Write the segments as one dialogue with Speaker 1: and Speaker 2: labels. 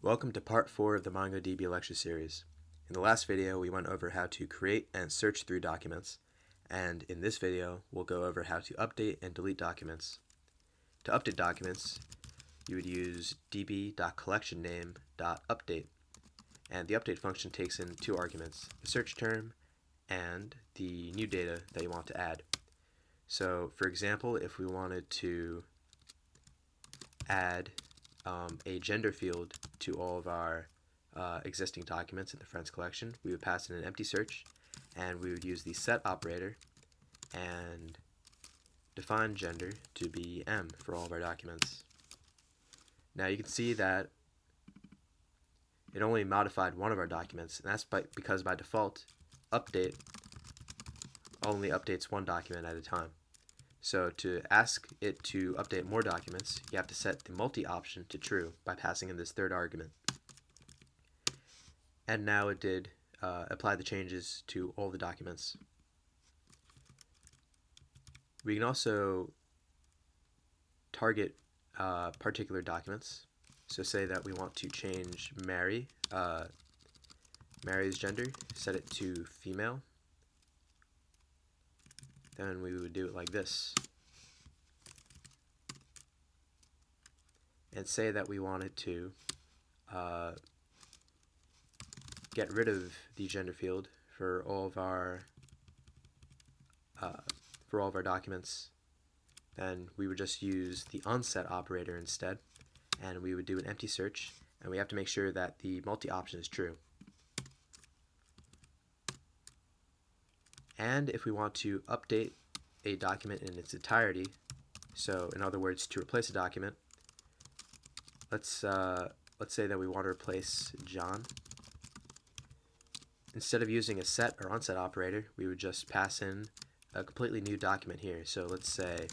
Speaker 1: Welcome to part 4 of the MongoDB lecture series. In the last video we went over how to create and search through documents, and in this video we'll go over how to update and delete documents. To update documents, you would use db.collectionname.update, and the update function takes in two arguments, the search term and the new data that you want to add. So for example, if we wanted to add a gender field to all of our existing documents in the friends collection, we would pass in an empty search, and we would use the set operator and define gender to be M for all of our documents. Now you can see that it only modified one of our documents, and that's because by default update only updates one document at a time. So to ask it to update more documents, you have to set the multi option to true by passing in this third argument. And now it did apply the changes to all the documents. We can also target particular documents. So say that we want to change Mary's gender, set it to female. Then we would do it like this. And say that we wanted to get rid of the gender field for all of our documents. Then we would just use the unset operator instead, and we would do an empty search, and we have to make sure that the multi option is true. And if we want to update a document in its entirety, so in other words, to replace a document, let's say that we want to replace John. Instead of using a set or unset operator, we would just pass in a completely new document here. So let's say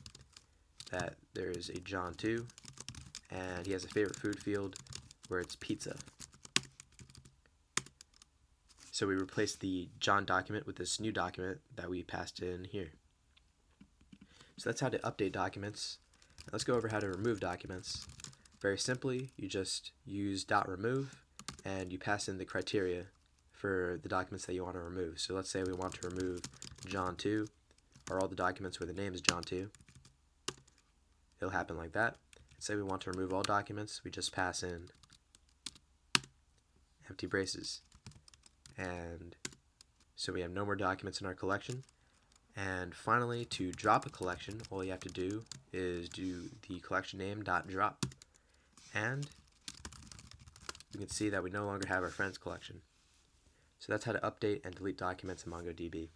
Speaker 1: that there is a John 2, and he has a favorite food field where it's pizza. So we replace the John document with this new document that we passed in here. So that's how to update documents. Now let's go over how to remove documents. Very simply, you just use .remove and you pass in the criteria for the documents that you want to remove. So let's say we want to remove John 2, or all the documents where the name is John 2. It'll happen like that. And say we want to remove all documents, we just pass in empty braces. And so we have no more documents in our collection. And finally, to drop a collection, all you have to do is do the collection name.drop. And you can see that we no longer have our friends collection. So that's how to update and delete documents in MongoDB.